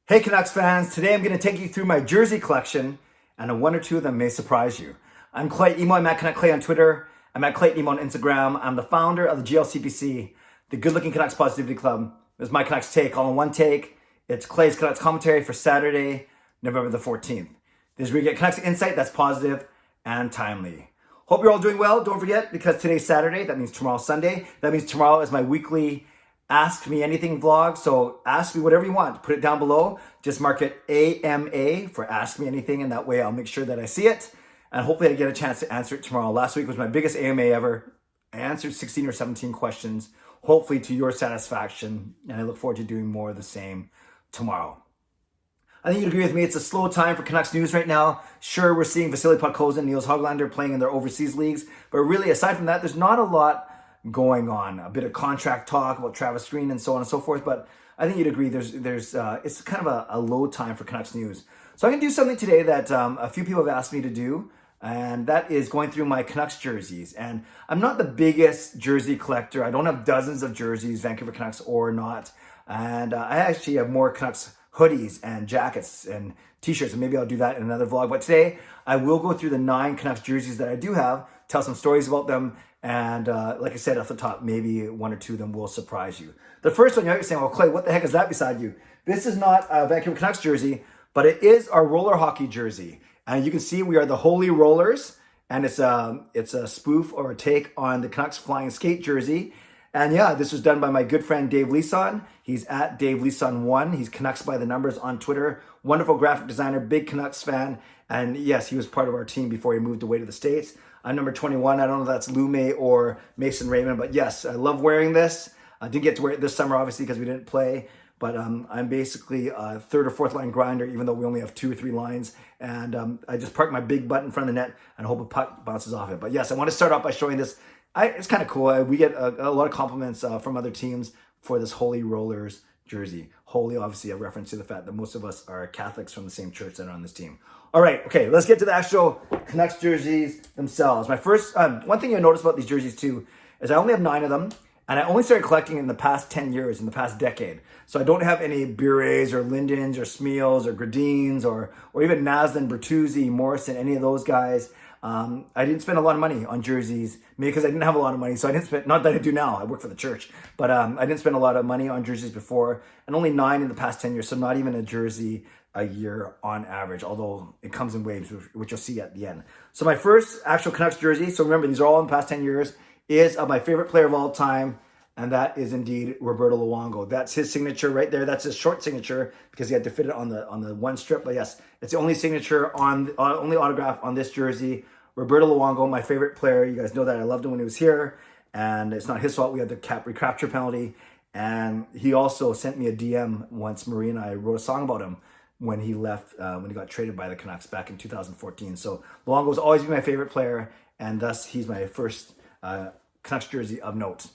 Hey Canucks fans, today I'm going to take you through my jersey collection, and one or two of them may surprise you. I'm Clay Emo, I'm at Canuck Clay on Twitter, I'm at Clay Emo on Instagram, I'm the founder of the GLCPC, the Good Looking Canucks Positivity Club. This is my Canucks take, all in one take. It's Clay's Canucks commentary for Saturday, November the 14th. This is where you get Canucks insight that's positive and timely. Hope you're all doing well. Don't forget, because today's Saturday, that means tomorrow's Sunday. That means tomorrow is my weekly Ask Me Anything vlog. So ask me whatever you want. Put it down below. Just mark it AMA for Ask Me Anything, and that way I'll make sure that I see it. And hopefully I get a chance to answer it tomorrow. Last week was my biggest AMA ever. I answered 16 or 17 questions, hopefully to your satisfaction. And I look forward to doing more of the same tomorrow. I think you'd agree with me. It's a slow time for Canucks news right now. Sure, we're seeing Vasily Podkolzin and Niels Höglander playing in their overseas leagues. But really, aside from that, there's not a lot going on. A bit of contract talk about Travis Green and so on and so forth. But I think you'd agree it's kind of a low time for Canucks news. So I'm going to do something today that a few people have asked me to do. And that is going through my Canucks jerseys. And I'm not the biggest jersey collector. I don't have dozens of jerseys, Vancouver Canucks or not. And I actually have more Canucks hoodies and jackets and t-shirts, and maybe I'll do that in another vlog. But today I will go through the 9 Canucks jerseys that I do have, tell some stories about them, and like I said off the top, maybe one or two of them will surprise you. The first one, you're saying, well, Clay, what the heck is that beside you? This is not a Vancouver Canucks jersey, but it is our roller hockey jersey. And you can see we are the Holy Rollers, and it's a spoof or a take on the Canucks flying skate jersey. And yeah, this was done by my good friend Dave Leeson. He's at Dave Leeson1. He's Canucks by the numbers on Twitter. Wonderful graphic designer, big Canucks fan. And yes, he was part of our team before he moved away to the States. I'm number 21. I don't know if that's Lume or Mason Raymond, but yes, I love wearing this. I didn't get to wear it this summer, obviously, because we didn't play. But I'm basically a third or fourth line grinder, even though we only have 2 or 3 lines. And I just park my big butt in front of the net and hope a puck bounces off it. But yes, I want to start off by showing this. It's kind of cool. We get a lot of compliments from other teams for this Holy Rollers jersey. Holy, obviously, a reference to the fact that most of us are Catholics from the same church that are on this team. All right, okay, let's get to the actual Canucks jerseys themselves. My first, one thing you'll notice about these jerseys too is I only have 9 of them, and I only started collecting in the past 10 years, in the past decade. So I don't have any Bures or Lindens or Smeals or Gradines or even Naslin, Bertuzzi, Morrison, any of those guys. I didn't spend a lot of money on jerseys, maybe because I didn't have a lot of money. So I didn't spend, not that I do now, I work for the church, but I didn't spend a lot of money on jerseys before, and only 9 in the past 10 years. So not even a jersey a year on average, although it comes in waves, which you'll see at the end. So my first actual Canucks jersey, so remember, these are all in the past 10 years, is of my favorite player of all time, and that is indeed Roberto Luongo. That's his signature right there. That's his short signature because he had to fit it on the one strip. But yes, it's the only signature only autograph on this jersey. Roberto Luongo, my favorite player. You guys know that I loved him when he was here, and it's not his fault. We had the recapture penalty, and he also sent me a DM once. Marie and I wrote a song about him when he left, when he got traded by the Canucks back in 2014. So Luongo has always been my favorite player, and thus he's my first Canucks jersey of note.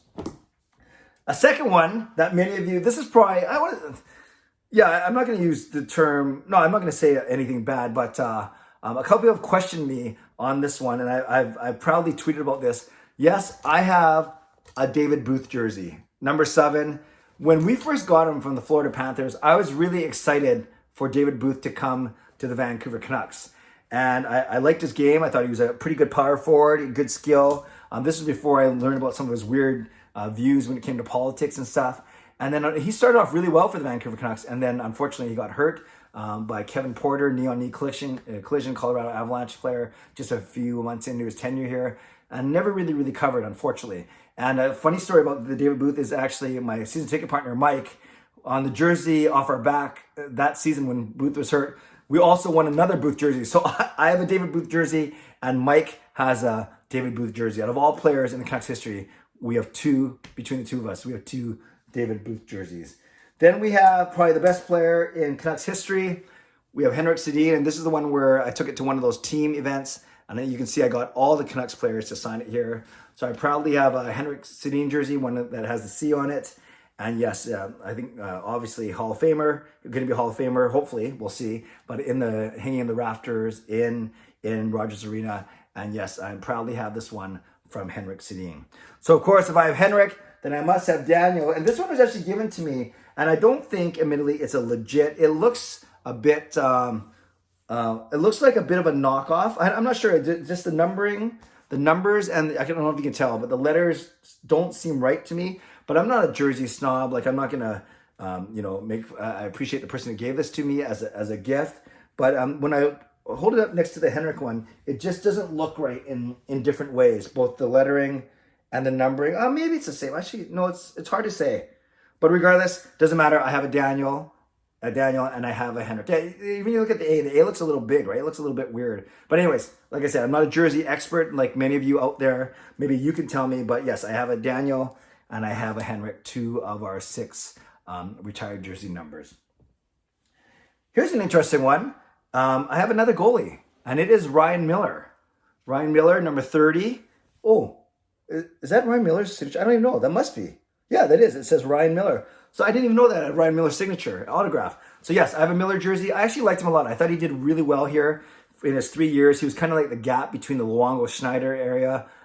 A second one that many of you, this is probably, I'm not going to use the term, no, I'm not going to say anything bad, but a couple people have questioned me on this one, and I've proudly tweeted about this. Yes, I have a David Booth jersey, number 7. When we first got him from the Florida Panthers, I was really excited for David Booth to come to the Vancouver Canucks. And I liked his game. I thought he was a pretty good power forward, good skill. This was before I learned about some of his weird views when it came to politics and stuff. And then he started off really well for the Vancouver Canucks. And then unfortunately he got hurt by Kevin Porter, knee-on-knee collision, Colorado Avalanche player, just a few months into his tenure here. And never really covered, unfortunately. And a funny story about the David Booth is actually my season ticket partner, Mike, on the jersey off our back that season when Booth was hurt. We also won another Booth jersey. So I have a David Booth jersey, and Mike has a David Booth jersey. Out of all players in the Canucks history, we have 2, between the 2 of us, we have 2 David Booth jerseys. Then we have probably the best player in Canucks history. We have Henrik Sedin, and this is the one where I took it to one of those team events. And then you can see I got all the Canucks players to sign it here. So I proudly have a Henrik Sedin jersey, one that has the C on it. And yes, I think obviously Hall of Famer, going to be a Hall of Famer, hopefully, we'll see. But hanging in the rafters in Rogers Arena. And yes, I proudly have this one from Henrik Sedin. So of course, if I have Henrik, then I must have Daniel. And this one was actually given to me And I don't think, admittedly, it's a legit. It looks a bit. It looks like a bit of a knockoff. I'm not sure. Just the numbering, the numbers, and I don't know if you can tell, but the letters don't seem right to me. But I'm not a jersey snob. Like, I'm not gonna, make. I appreciate the person who gave this to me as a gift. But when I hold it up next to the Henrik one, it just doesn't look right in different ways, both the lettering and the numbering. Maybe it's the same. Actually, no, it's hard to say. But regardless, doesn't matter. I have a Daniel, and I have a Henrik. Yeah, even you look at the A looks a little big, right? It looks a little bit weird. But anyways, like I said, I'm not a jersey expert like many of you out there. Maybe you can tell me. But yes, I have a Daniel and I have a Henrik, 2 of our 6 retired jersey numbers. Here's an interesting one. I have another goalie, and it is Ryan Miller. Ryan Miller, number 30. Oh, is that Ryan Miller's signature? I don't even know. That must be. Yeah, that is. It says Ryan Miller. So I didn't even know that had Ryan Miller's signature, autograph. So yes, I have a Miller jersey. I actually liked him a lot. I thought he did really well here in his 3 years. He was kind of like the gap between the Luongo-Schneider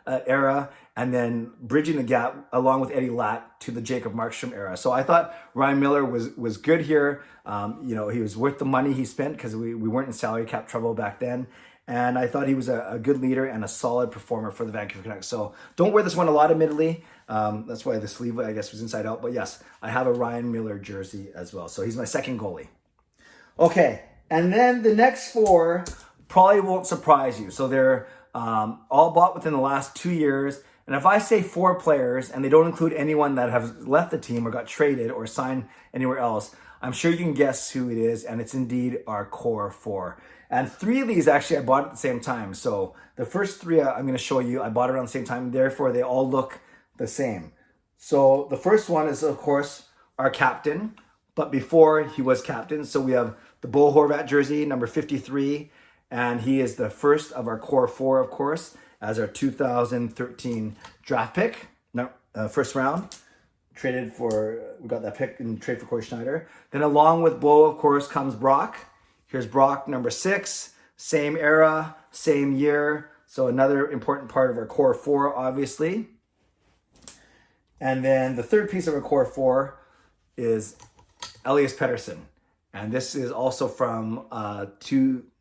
era and then bridging the gap along with Eddie Latt to the Jacob Markstrom era. So I thought Ryan Miller was good here. He was worth the money he spent because we weren't in salary cap trouble back then. And I thought he was a good leader and a solid performer for the Vancouver Canucks. So don't wear this one a lot, admittedly. That's why the sleeve, I guess, was inside out. But yes, I have a Ryan Miller jersey as well. So he's my second goalie. Okay, and then the next 4 probably won't surprise you. So they're all bought within the last 2 years. And if I say 4 players, and they don't include anyone that have left the team or got traded or signed anywhere else, I'm sure you can guess who it is. And it's indeed our core 4. And 3 of these, actually, I bought at the same time. So the first 3 I'm going to show you, I bought around the same time. Therefore, they all look the same. So the first one is, of course, our captain. But before he was captain, so we have the Bo Horvat jersey, number 53. And he is the first of our core 4, of course, as our 2013 draft pick. No, first round. We got that pick in trade for Corey Schneider. Then along with Bo, of course, comes Brock. Here's Brock, number 6, same era, same year. So another important part of our core 4, obviously. And then the third piece of our core 4 is Elias Pedersen. And this is also from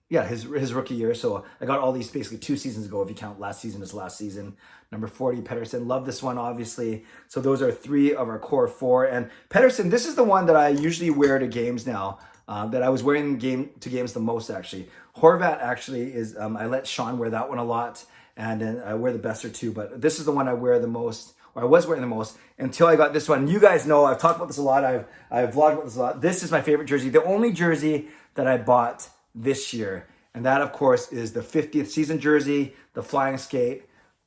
his rookie year. So I got all these basically 2 seasons ago, if you count last season as last season. Number 40, Pettersson. Love this one, obviously. So those are 3 of our core 4. And Pettersson, this is the one that I usually wear to games now. That I was wearing to games the most, actually. Horvat, actually, is I let Sean wear that one a lot, and then I wear the Besser too, but this is the one I wear the most, or I was wearing the most, until I got this one. You guys know, I've talked about this a lot, I've vlogged about this a lot. This is my favorite jersey, the only jersey that I bought this year, and that, of course, is the 50th season jersey, the flying skate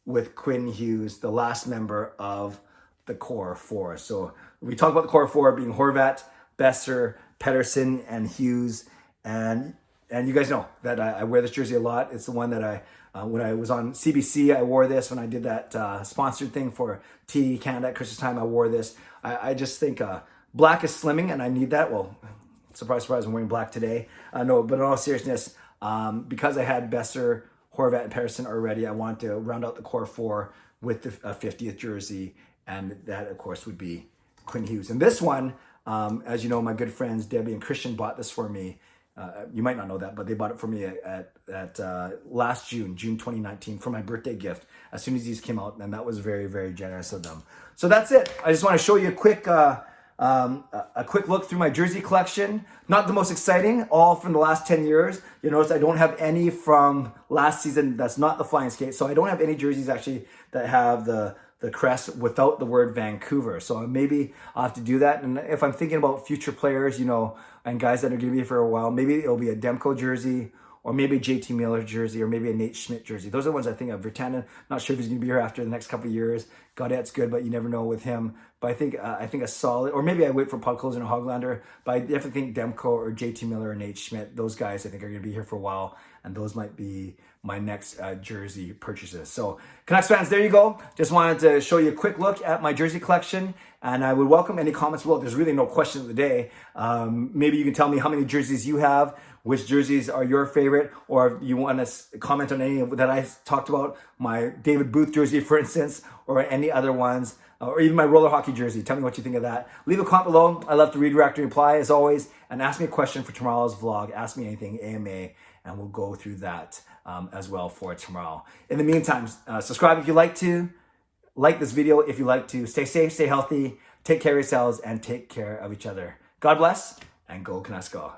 with Quinn Hughes, the last member of the core 4. So we talk about the core 4 being Horvat, Besser, Pettersson, and Hughes, and you guys know that I wear this jersey a lot. It's the one that when I was on CBC, I wore this. When I did that sponsored thing for TD Canada at Christmas time, I wore this. I just think black is slimming, and I need that. Well, surprise, surprise, I'm wearing black today. No, but in all seriousness, because I had Besser, Horvat, and Pettersson already, I wanted to round out the core 4 with the 50th jersey, and that, of course, would be Quinn Hughes. And this one, as you know, my good friends Debbie and Christian bought this for me. You might not know that, but they bought it for me at last June 2019, for my birthday gift, as soon as these came out, and that was very, very generous of them. So that's it. I just want to show you a quick look through my jersey collection. Not the most exciting, all from the last 10 years. You notice I don't have any from last season that's not the flying skate, so I don't have any jerseys actually that have the crest without the word Vancouver. So maybe I'll have to do that. And if I'm thinking about future players, and guys that are going to be here for a while, maybe it'll be a Demko jersey, or maybe a JT Miller jersey, or maybe a Nate Schmidt jersey. Those are the ones I think of. Virtanen, not sure if he's going to be here after the next couple of years. Gaudette's good, but you never know with him. But I think a solid, or maybe I wait for Podkolzin and Hoglander, but I definitely think Demko or JT Miller or Nate Schmidt, those guys I think are going to be here for a while, and those might be my next jersey purchases. So Canucks fans, there you go. Just wanted to show you a quick look at my jersey collection, and I would welcome any comments below. There's really no question of the day. Maybe you can tell me how many jerseys you have, which jerseys are your favorite, or if you want to comment on any that I talked about, my David Booth jersey, for instance, or any other ones. or even my roller hockey jersey. Tell me what you think of that. Leave a comment below. I love to redirect and reply as always. And ask me a question for tomorrow's vlog. Ask me anything, AMA, and we'll go through that as well for tomorrow. In the meantime, subscribe if you like to. Like this video if you like to. Stay safe, stay healthy, take care of yourselves, and take care of each other. God bless, and go Canucks go.